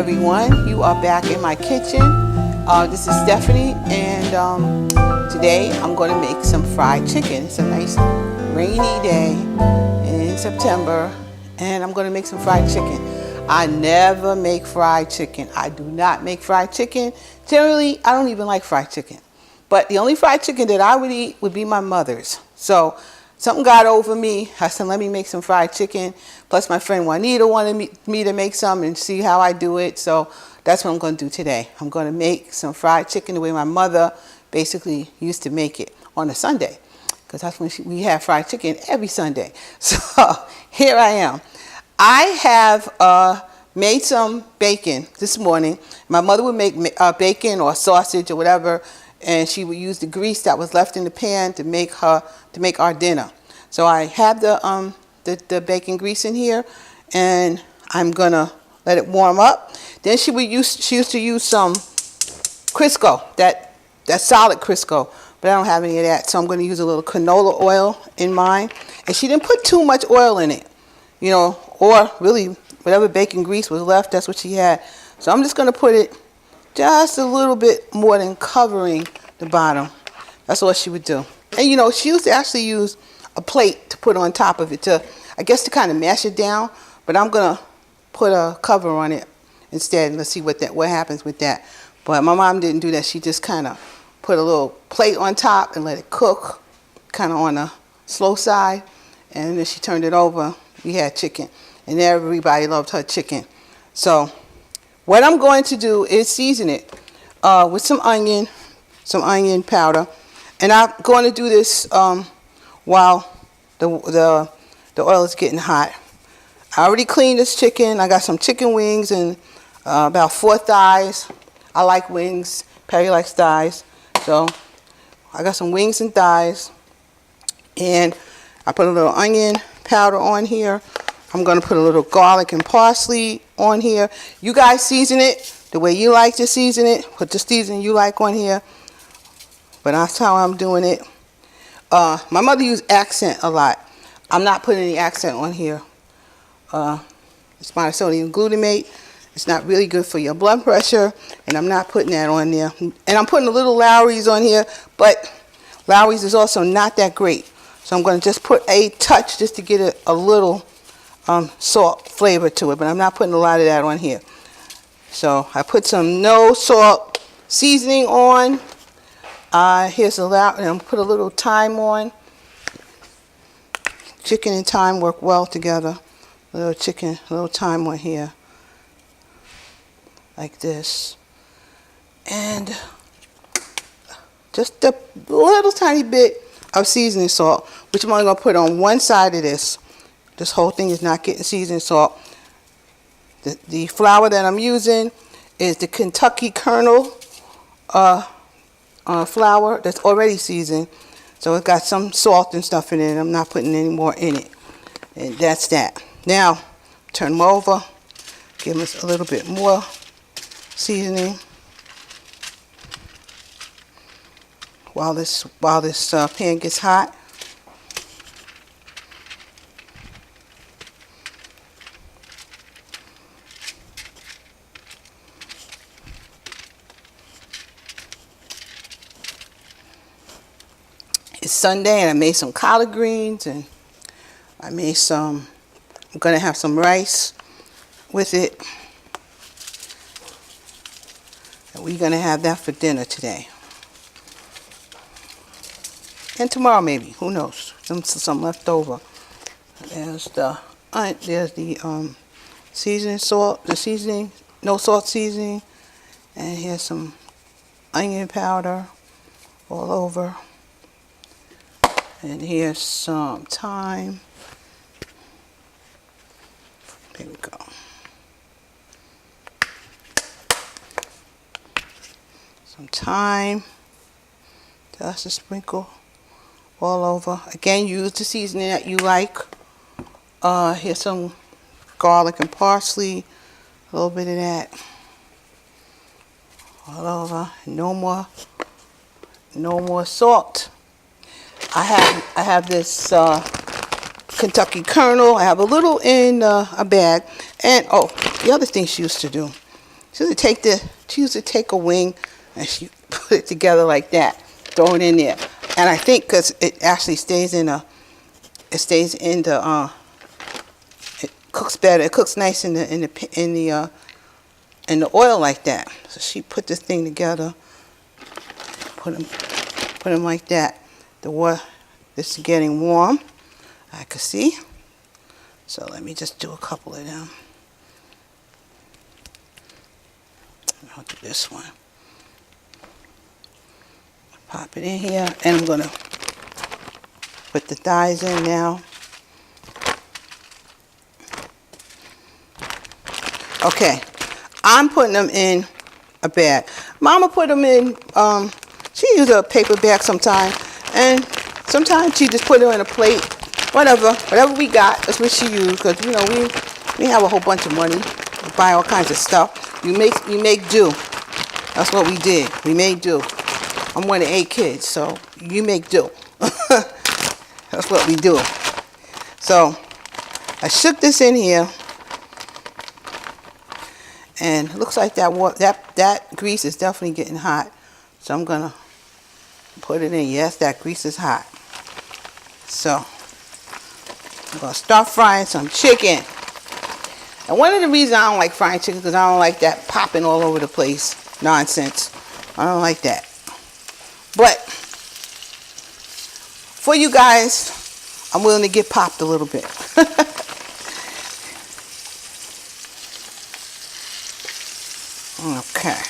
everyone, you are back in my kitchen. This is Stephanie, and today I'm going to make some fried chicken. It's a nice rainy day in September, and I'm going to make some fried chicken. I never make fried chicken. I do not make fried chicken. Generally, I don't even like fried chicken. But the only fried chicken that I would eat would be my mother's. So something got over me. I said, let me make some fried chicken. Plus, my friend Juanita wanted me to make some and see how I do it. So that's what I'm going to do today. I'm going to make some fried chicken the way my mother basically used to make it on a Sunday. Because that's when we have fried chicken every Sunday. So here I am. I have made some bacon this morning. My mother would make bacon or sausage or whatever, and she would use the grease that was left in the pan to make our dinner. So I have the bacon grease in here, and I'm gonna let it warm up. Then she used to use some Crisco, that solid Crisco, but I don't have any of that, so I'm going to use a little canola oil in mine. And she didn't put too much oil in it, you know, or really whatever bacon grease was left, that's what she had. So I'm just going to put it just a little bit more than covering the bottom. That's what she would do. And you know, she used to actually use a plate to put on top of it to, I guess, to kind of mash it down. But I'm going to put a cover on it instead. Let's see what happens with that. But my mom didn't do that. She just kind of put a little plate on top and let it cook kind of on a slow side. And then she turned it over. We had chicken. And everybody loved her chicken. So what I'm going to do is season it with some onion powder. And I'm going to do this while the oil is getting hot. I already cleaned this chicken. I got some chicken wings and about 4 thighs. I like wings. Perry likes thighs. So I got some wings and thighs. And I put a little onion powder on here. I'm going to put a little garlic and parsley on here. You guys season it the way you like to season it. Put the seasoning you like on here. But that's how I'm doing it. My mother used accent a lot. I'm not putting any accent on here. It's monosodium glutamate. It's not really good for your blood pressure, and I'm not putting that on there. And I'm putting a little Lowry's on here, but Lowry's is also not that great. So I'm going to just put a touch just to get a little salt flavor to it, but I'm not putting a lot of that on here. So I put some no salt seasoning on. Here's and I'm put a little thyme on. Chicken and thyme work well together. A little thyme on here, like this, and just a little tiny bit of seasoning salt, which I'm only going to put on one side of this. This whole thing is not getting seasoning salt. The flour that I'm using is the Kentucky Kernel flour that's already seasoned, so it's got some salt and stuff in it. I'm not putting any more in it, and that's that. Now turn them over, give us a little bit more seasoning while this pan gets hot. It's Sunday, and I made some collard greens, and I made some. I'm going to have some rice with it. And we're going to have that for dinner today. And tomorrow maybe. Who knows? Some left over. There's the seasoning salt. The seasoning. No salt seasoning. And here's some onion powder all over. And here's some thyme. There we go. Some thyme. Just a sprinkle all over. Again, use the seasoning that you like. Here's some garlic and parsley. A little bit of that. All over. No more salt. I have this Kentucky Kernel. I have a little in a bag. And oh, the other thing she used to do She used to take a wing and she put it together like that, throw it in there. And I think because it actually stays in the, it cooks better. It cooks nice in the oil like that. So she put this thing together, put them like that. The water, this is getting warm, I can see. So let me just do a couple of them. I'll do this one. Pop it in here, and I'm gonna put the thighs in now. Okay, I'm putting them in a bag. Mama put them in, she used a paper bag sometimes, and sometimes she just put it in a plate. Whatever we got, that's what she used, because, you know, we have a whole bunch of money. We buy all kinds of stuff. We make do. That's what we did. We made do. I'm one of 8 kids, so you make do. That's what we do. So I shook this in here, and it looks like that grease is definitely getting hot. So I'm gonna put it in. Yes, that grease is hot. So I'm gonna start frying some chicken. And one of the reasons I don't like frying chicken is because I don't like that popping all over the place nonsense. I don't like that. But for you guys, I'm willing to get popped a little bit. Okay.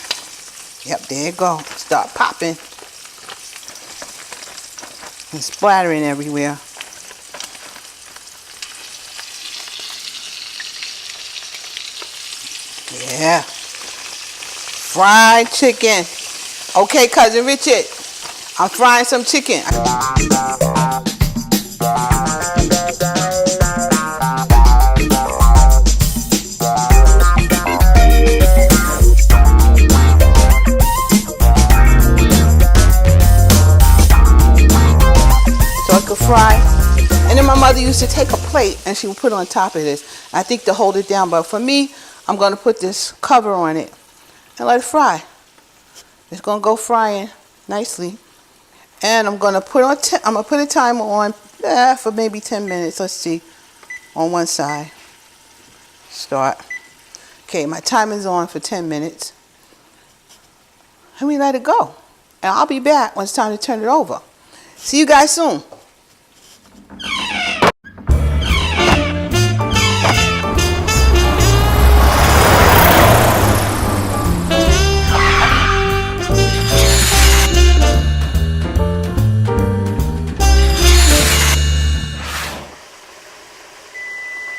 Yep, there you go. Start popping and splattering everywhere. Yeah. Fried chicken. Okay, Cousin Richard. I'm frying some chicken. So I could fry. And then my mother used to take a plate and she would put it on top of this. I think to hold it down, but for me, I'm going to put this cover on it and let it fry. It's going to go frying nicely. And I'm going to put a timer on for maybe 10 minutes. Let's see. On one side. Start. Okay, my timer's on for 10 minutes. And we let it go. And I'll be back when it's time to turn it over. See you guys soon.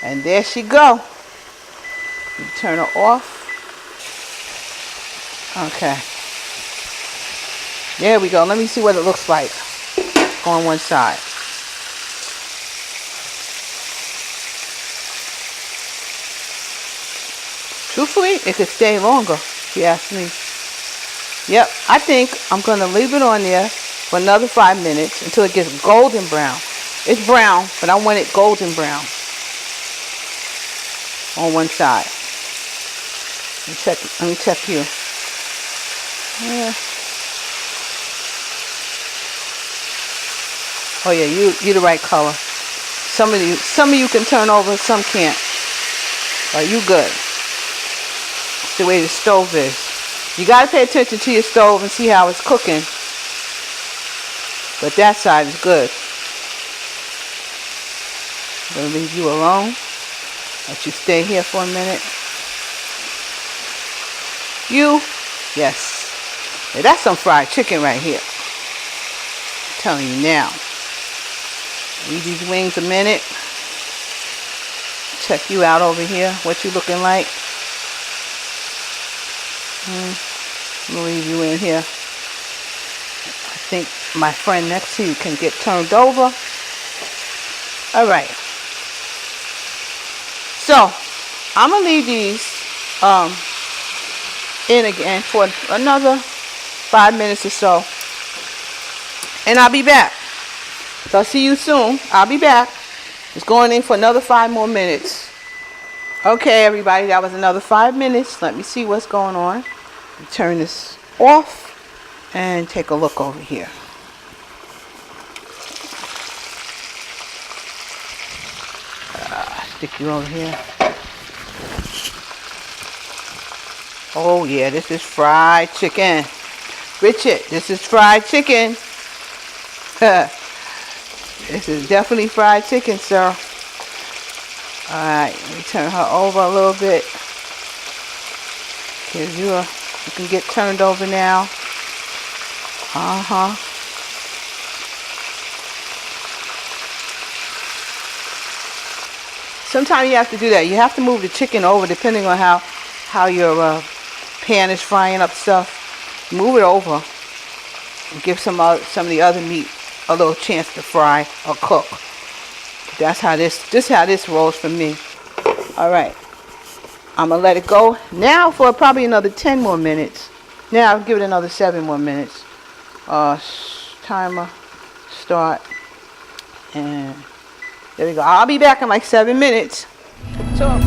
And there she go. You turn her off. Okay. There we go. Let me see what it looks like on one side. Truthfully, it could stay longer, if you ask me. Yep, I think I'm going to leave it on there for another 5 minutes until it gets golden brown. It's brown, but I want it golden brown on one side. Let me check you. Yeah. Oh yeah, you're the right color. Some of you can turn over, some can't. But you good. It's the way the stove is. You gotta pay attention to your stove and see how it's cooking. But that side is good. I'm gonna leave you alone. Let you stay here for a minute. Yes. Yeah, that's some fried chicken right here. I'm telling you now. Leave these wings a minute. Check you out over here. What you looking like? I'm gonna leave you in here. I think my friend next to you can get turned over. All right. So I'm gonna leave these in again for another 5 minutes or so, and I'll be back. So I'll see you soon. I'll be back. It's going in for another 5 more minutes. Okay, everybody, that was another 5 minutes. Let me see what's going on. Turn this off and take a look over here. Stick you over here. Oh yeah, this is fried chicken. Richard, this is fried chicken. This is definitely fried chicken, sir. Alright, let me turn her over a little bit. Because you can get turned over now. Sometimes you have to do that. You have to move the chicken over depending on how your pan is frying up stuff. Move it over and give some of the other meat a little chance to fry or cook. That's how this rolls for me. All right, I'm gonna let it go now for probably another 10 more minutes. Now I'll give it another 7 more minutes. Timer, start, and there we go. I'll be back in like 7 minutes. So.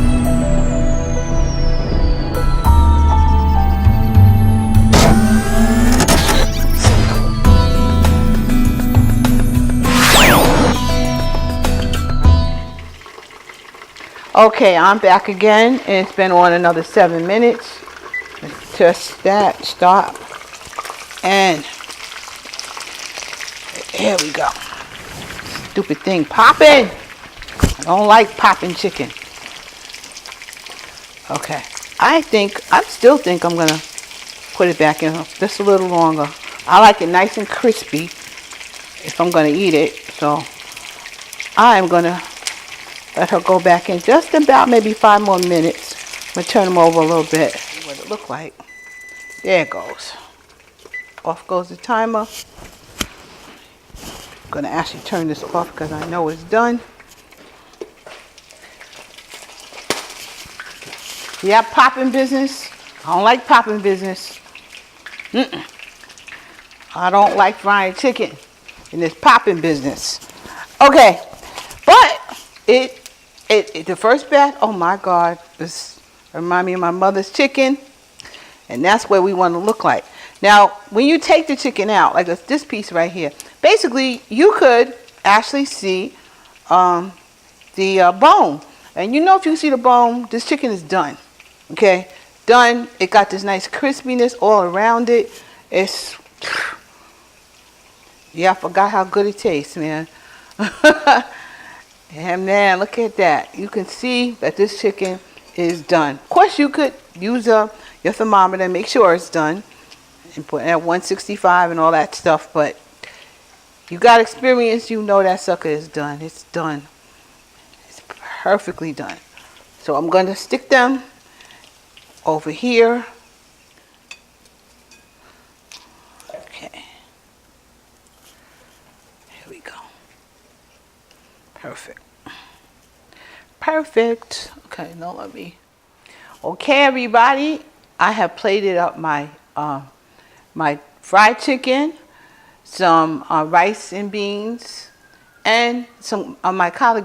Okay, I'm back again, and it's been on another 7 minutes. Let's test that, stop, and here we go. Stupid thing popping. I don't like popping chicken. Okay, I still think I'm gonna put it back in just a little longer. I like it nice and crispy if I'm gonna eat it, so I'm gonna let her go back in just about maybe 5 more minutes. I'm going to turn them over a little bit. See what it look like. There it goes. Off goes the timer. I'm going to actually turn this off because I know it's done. Yeah, popping business. I don't like popping business. I don't like frying chicken in this popping business. Okay, but the first batch, oh my God, this reminds me of my mother's chicken, and that's what we want to look like. Now, when you take the chicken out, like this piece right here, basically you could actually see the bone, and you know if you see the bone, this chicken is done. Okay, done. It got this nice crispiness all around it. Yeah, I forgot how good it tastes, man. And man, look at that. You can see that this chicken is done. Of course, you could use your thermometer and make sure it's done. And put it at 165 and all that stuff. But you got experience, you know that sucker is done. It's done. It's perfectly done. So I'm going to stick them over here. Okay. Here we go. Perfect. Perfect. Okay, now let me. Okay, everybody. I have plated up my my fried chicken, some rice and beans, and some my collard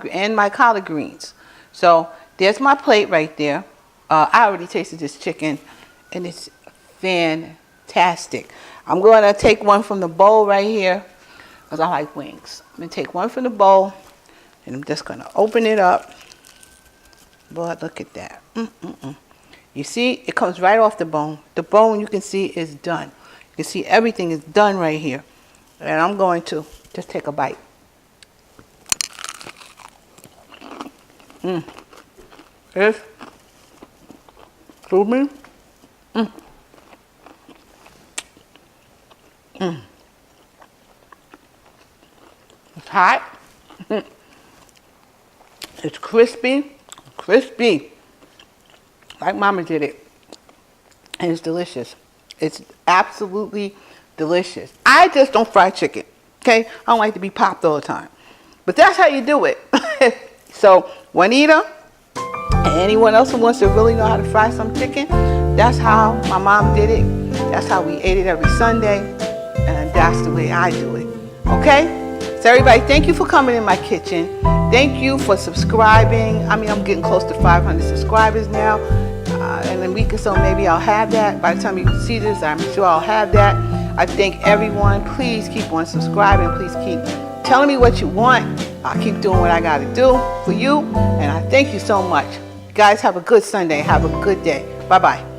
greens. So there's my plate right there. I already tasted this chicken, and it's fantastic. I'm going to take one from the bowl right here, because I like wings. I'm going to take one from the bowl. And I'm just going to open it up. Boy, look at that. You see, it comes right off the bone. The bone, you can see, is done. You can see everything is done right here. And I'm going to just take a bite. It's me. It's hot. It's crispy, like Mama did it, and it's delicious. It's absolutely delicious. I just don't fry chicken, okay? I don't like to be popped all the time, but that's how you do it. So Juanita and anyone else who wants to really know how to fry some chicken, that's how my mom did it. That's how we ate it every Sunday, and that's the way I do it, okay? So everybody, thank you for coming in my kitchen. Thank you for subscribing. I mean, I'm getting close to 500 subscribers now. In a week or so, maybe I'll have that. By the time you see this, I'm sure I'll have that. I thank everyone. Please keep on subscribing. Please keep telling me what you want. I'll keep doing what I got to do for you. And I thank you so much. You guys have a good Sunday. Have a good day. Bye-bye.